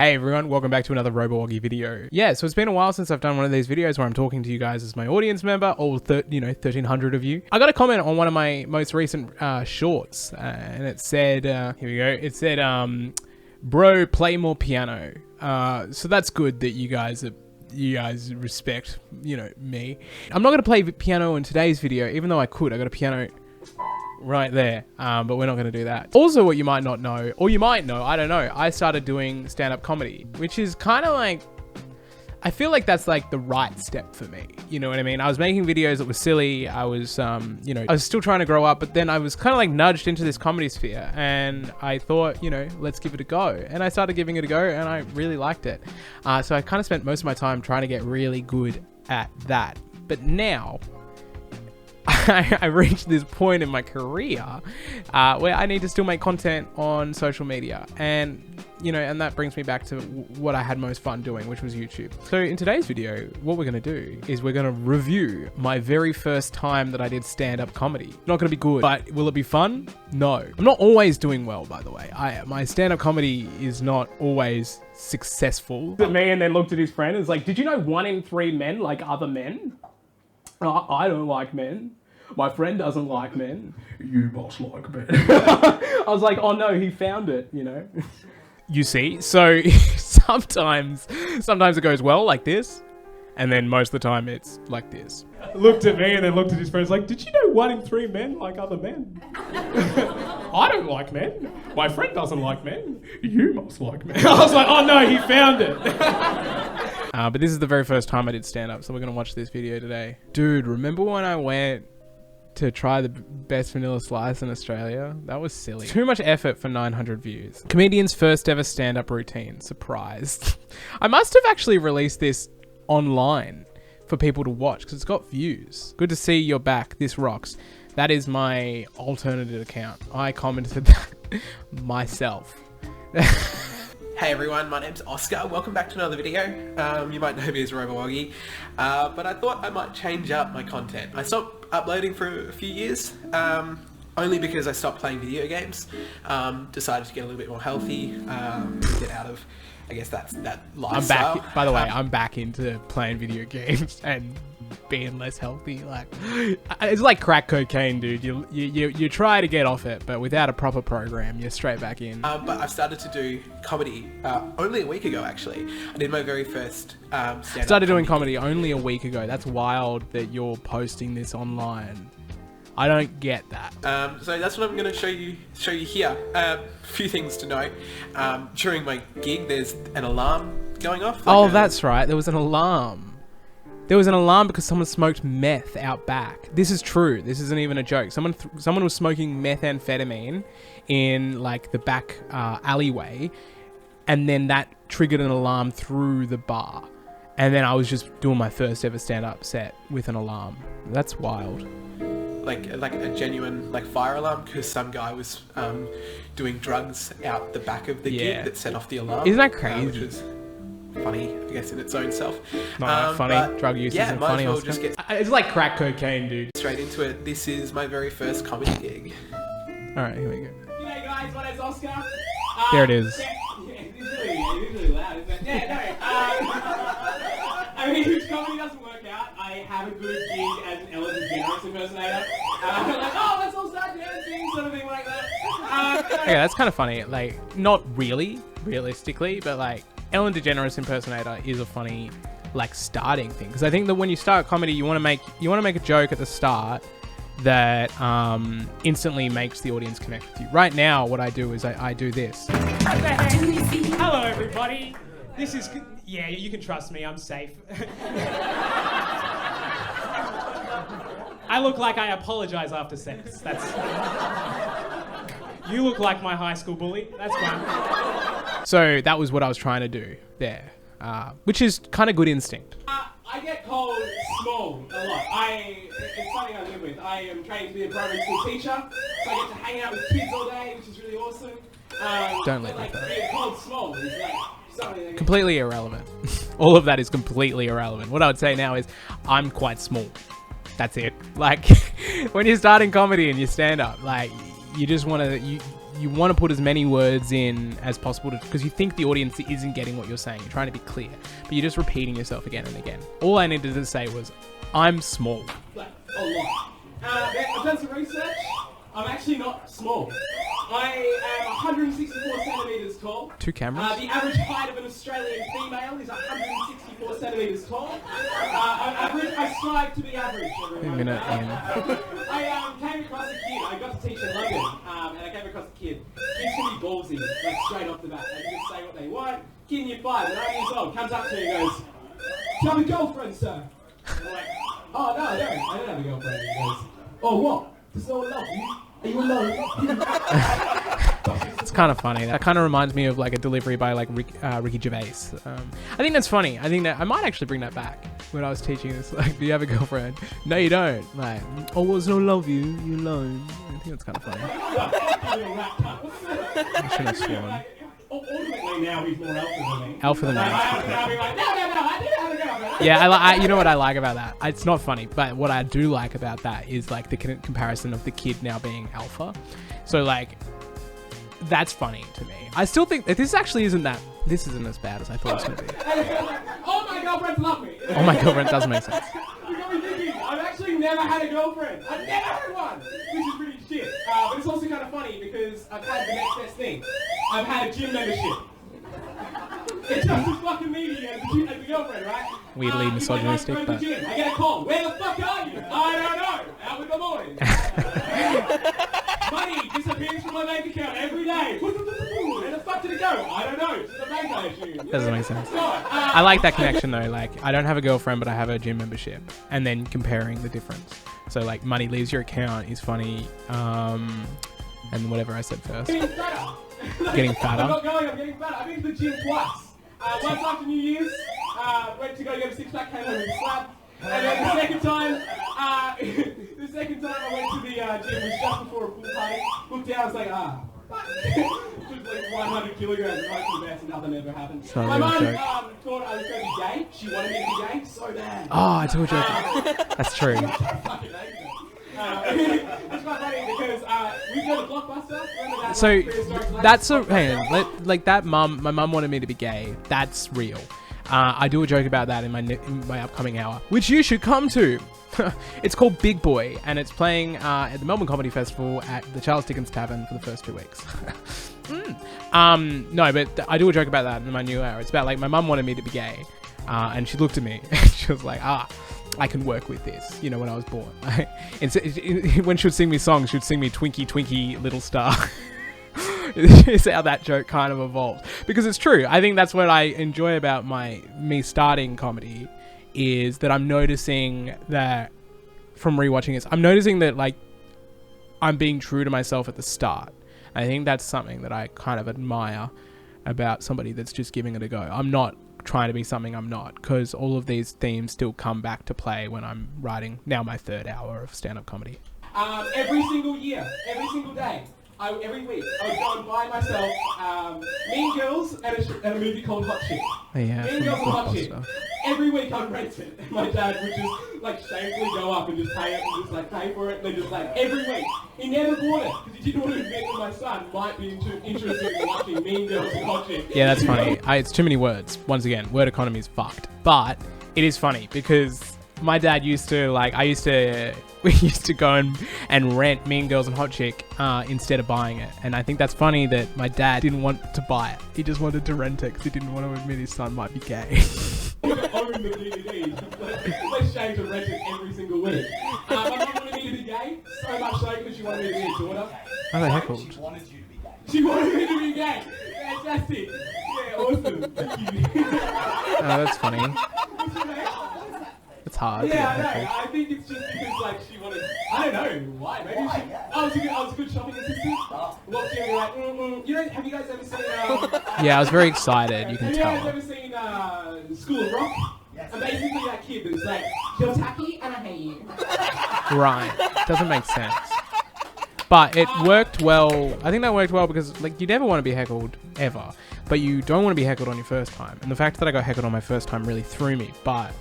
Hey everyone, welcome back to another RoboWoggy video. Yeah, so it's been a while since I've done one of these videos where I'm talking to you guys as my audience member, all 1,300 of you. I got a comment on one of my most recent shorts, and it said, here we go, it said, bro, play more piano. So that's good that you guys respect, me. I'm not going to play piano in today's video, even though I could. I got a piano right there, but we're not going to do that. Also, what you might not know, or you might know, I don't know, I started doing stand-up comedy, which is kind of like, I feel like that's like the right step for me. You know what I mean? I was making videos that were silly. I was, I was still trying to grow up, but then I was kind of like nudged into this comedy sphere, and I thought, let's give it a go. And I started giving it a go, and I really liked it. So I kind of spent most of my time trying to get really good at that. But now, I reached this point in my career where I need to still make content on social media, and and that brings me back to what I had most fun doing, which was YouTube. So in today's video, what we're going to do is we're going to review my very first time that I did stand-up comedy. Not going to be good, but will it be fun? No. I'm not always doing well, by the way. My stand-up comedy is not always successful. Looked at me and then looked at his friend and was like, did you know 1 in 3 men like other men? I don't like men. My friend doesn't like men. You must like men. I was like, oh no, he found it, You see, so sometimes it goes well like this, and then most of the time it's like this. Looked at me and then looked at his friends like, did you know 1 in 3 men like other men? I don't like men. My friend doesn't like men. You must like men. I was like, oh no, he found it. But this is the very first time I did stand-up, so we're going to watch this video today. Dude, remember when I went to try the best vanilla slice in Australia? That was silly. Too much effort for 900 views. Comedian's first ever stand-up routine. Surprised. I must have actually released this online for people to watch because it's got views. Good to see you're back. This rocks. That is my alternative account. I commented that myself. Hey everyone, my name's Oscar. Welcome back to another video. You might know me as RoboWoggy, but I thought I might change up my content. I stopped uploading for a few years, only because I stopped playing video games. Decided to get a little bit more healthy, get out of, I guess that lifestyle. I'm back, by the way, I'm back into playing video games and being less healthy. Like, it's like crack cocaine, dude. You try to get off it, but without a proper program, you're straight back in. But I've started to do comedy only a week ago, actually. I did my very first stand-up. Started doing comedy only a week ago. That's wild that you're posting this online. I don't get that. So that's what I'm going to show you here. A few things to note. During my gig, there's an alarm going off. Like that's right. There was an alarm. There was an alarm because someone smoked meth out back. This is true. This isn't even a joke. Someone was smoking methamphetamine in like the back alleyway, and then that triggered an alarm through the bar. And then I was just doing my first ever stand-up set with an alarm. That's wild. Like a genuine fire alarm, because some guy was doing drugs out the back of the gig that set off the alarm. Isn't that crazy? Which was funny, I guess, in its own self. Not funny. Drug use isn't funny. Well just get it's like crack cocaine, dude. Straight into it. This is my very first comedy gig. All right, here we go. G'day guys, my name's Oscar. There it is. It's really loud, isn't it? Yeah, no. I mean, if comedy doesn't work out, I have a good gig as an Ellen DeGeneres impersonator. Like, oh, let's all start dancing, sort of thing like that. Okay, that's kind of funny. Like, not really, realistically, but like, Ellen DeGeneres impersonator is a funny, starting thing. Because I think that when you start comedy, you want to make a joke at the start that instantly makes the audience connect with you. Right now, what I do is I do this. Hello, everybody. This is... Yeah, you can trust me. I'm safe. I look like I apologize after sex. That's... You look like my high school bully. That's fine. So that was what I was trying to do there, which is kind of good instinct. I get called small a lot. It's something I live with. I am trained to be a primary school teacher, so I get to hang out with kids all day, which is really awesome. Don't let me know. Being called small is something completely irrelevant. All of that is completely irrelevant. What I would say now is I'm quite small. That's it. Like, when you're starting comedy and you stand up, like, you just want to, you want to put as many words in as possible because you think the audience isn't getting what you're saying. You're trying to be clear, but you're just repeating yourself again and again. All I needed to say was, I'm small. Like, a lot. I've done some research. I'm actually not small. I am 164 centimetres tall. 2 cameras? The average height of an Australian female is 164 centimetres tall. On average, I strive to be average. Everyone. Minute in. I came across a kid. I got to teach in London, and I came across a kid. Kids can be ballsy, like straight off the bat. They can just say what they want. Kid in year 5, 9 years old, comes up to me and goes, "Do you have a girlfriend, sir?" And I'm like, "Oh no, I don't have a girlfriend." He goes, "Oh what? Does no one love you? Are you alone?" It's kind of funny. That kind of reminds me of like a delivery by like Ricky Gervais. I think that's funny. I think that I might actually bring that back when I was teaching this. Like, do you have a girlfriend? No, you don't. Like, oh, well, no love you. You alone. I think that's kind of funny. I shouldn't have sworn. Ultimately, now he's more alpha than me. Alpha than me. I'll be like, no, I didn't have a girlfriend. Yeah, you know what I like about that? It's not funny, but what I do like about that is like the comparison of the kid now being alpha. So like, that's funny to me. I still think that this isn't as bad as I thought it was going to be. Oh, my girlfriends love me. Oh, my girlfriend doesn't make sense. You got me thinking, I've actually never had a girlfriend. I've never had one, which is pretty shit. But it's also kind of funny because I've had the next best thing. I've had a gym membership. It's just as fucking meaty as a girlfriend, right? Weirdly misogynistic, go to but... the gym. I get a call. Where the fuck are you? I don't know. Out with the boys. Money disappears from my bank account every day. Where the fuck did it go? I don't know. It's the bank, I assume. Doesn't make sense. I like that connection though. Like, I don't have a girlfriend, but I have a gym membership, and then comparing the difference. So like, money leaves your account is funny, and whatever I said first. Getting fatter. Getting fatter. I'm not going. I'm getting fatter. I've been to the gym twice. Once after New Year's, went to go get a six-pack, came home with a slab. And then the second time I went to the gym was just before a pool party. Looked down, I was like, It was like 100 kilograms, right to the best, and nothing ever happened. My mum thought I was going to be gay. She wanted me to be gay so bad. Oh, I told you. That's true. It's quite funny because we go to Blockbuster. Remember that? So that's a hang on, like that my mum wanted me to be gay. That's real. I do a joke about that in my upcoming hour, which you should come to. It's called Big Boy, and it's playing at the Melbourne Comedy Festival at the Charles Dickens Tavern for the first 2 weeks. No, but I do a joke about that in my new hour. It's about like my mum wanted me to be gay, and she looked at me and she was like, I can work with this. You know, when I was born. When she would sing me songs, she would sing me Twinkie, Twinkie, Little Star. Is how that joke kind of evolved. Because it's true. I think that's what I enjoy about me starting comedy, is that I'm noticing that from rewatching this, I'm noticing that like I'm being true to myself at the start. I think that's something that I kind of admire about somebody that's just giving it a go. I'm not trying to be something I'm not, because all of these themes still come back to play when I'm writing now my 3rd hour of stand-up comedy. Every single year, every single day, every week, I would go and buy myself Mean Girls and a movie called Hot Chick. Yeah, Mean Girls and Hot Chick. Every week I'd rent it, and my dad would just like shamefully go up and just pay it, and just like pay for it, and then just like every week. He never bought it because he didn't want to admit that my son might be interested in watching Mean Girls and Hot Chick. Yeah, that's funny. It's too many words. Once again, word economy is fucked. But it is funny because my dad used to we used to go and rent Mean Girls and Hot Chick instead of buying it. And I think that's funny that my dad didn't want to buy it. He just wanted to rent it because he didn't want to admit his son might be gay. Own the DVDs. Let's change to rent it every single week. My mum wanted me to be gay, so much so because she wanted me to be a daughter. Oh, they heckled. She wanted you to be gay. She wanted me to be gay. Fantastic. Yeah, awesome. Thank you. Oh, that's funny. It's hard. Yeah, I know. I think it's just because like she wanted. I don't know why. Maybe she. I was a good shopping assistant. Walked in and like, You know, have you guys ever seen? Yeah, I was very excited. You can tell. Have you guys ever seen School of Rock? Yes. I'm basically that kid that's like, you're tacky and I hate you. Right. Doesn't make sense. But it worked well. I think that worked well because like you never want to be heckled ever, but you don't want to be heckled on your first time. And the fact that I got heckled on my first time really threw me, but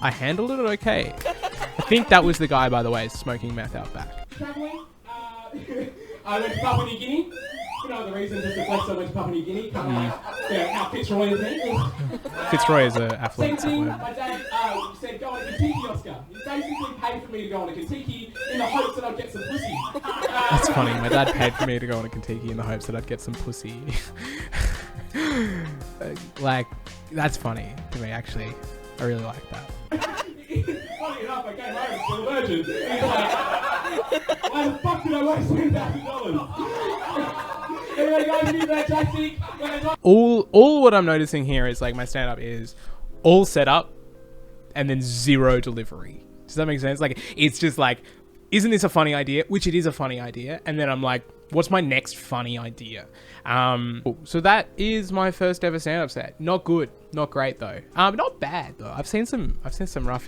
I handled it okay. I think that was the guy, by the way, smoking meth out back. Traveling. I went to Papua New Guinea. no other reason just to flex so much Papua New Guinea, kind of like how Fitzroy is there. Fitzroy is an athlete. Second thing, my dad said go on a Kentucky, Oscar. He basically paid for me to go on a Kentucky in the hopes that I'd get some pussy. That's funny. My dad paid for me to go on a Kentucky in the hopes that I'd get some pussy. Like, that's funny to me, actually. I really like that. Funny enough, I came home to a virgin. He's like, why the fuck did I waste $10,000? Anyway, guys, you're fantastic. All what I'm noticing here is like my stand-up is all set up and then zero delivery. Does that make sense? Like, it's just like, isn't this a funny idea? Which it is a funny idea. And then I'm like, what's my next funny idea? So that is my first ever stand-up set. Not good, not great though. Not bad though. I've seen some rough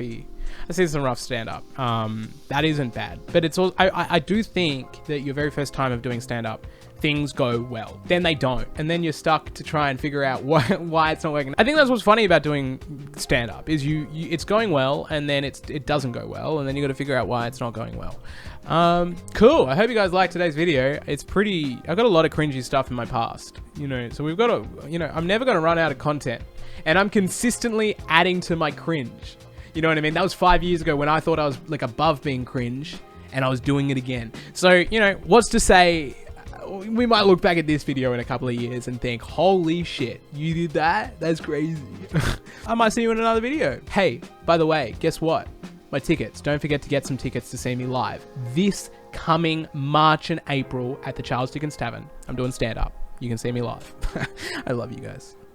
stand-up. That isn't bad, but it's all. I do think that your very first time of doing stand-up, things go well. Then they don't, and then you're stuck to try and figure out why it's not working. I think that's what's funny about doing stand-up is you it's going well, and then it doesn't go well, and then you got to figure out why it's not going well. Cool. I hope you guys liked today's video. It's pretty. I've got a lot of cringy stuff in my past, so we've got to, I'm never going to run out of content, and I'm consistently adding to my cringe. You know what I mean? That was 5 years ago when I thought I was like above being cringe, and I was doing it again. So, what's to say we might look back at this video in a couple of years and think, holy shit, you did that? That's crazy. I might see you in another video. Hey, by the way, guess what? My tickets. Don't forget to get some tickets to see me live this coming March and April at the Charles Dickens Tavern. I'm doing stand-up. You can see me live. I love you guys.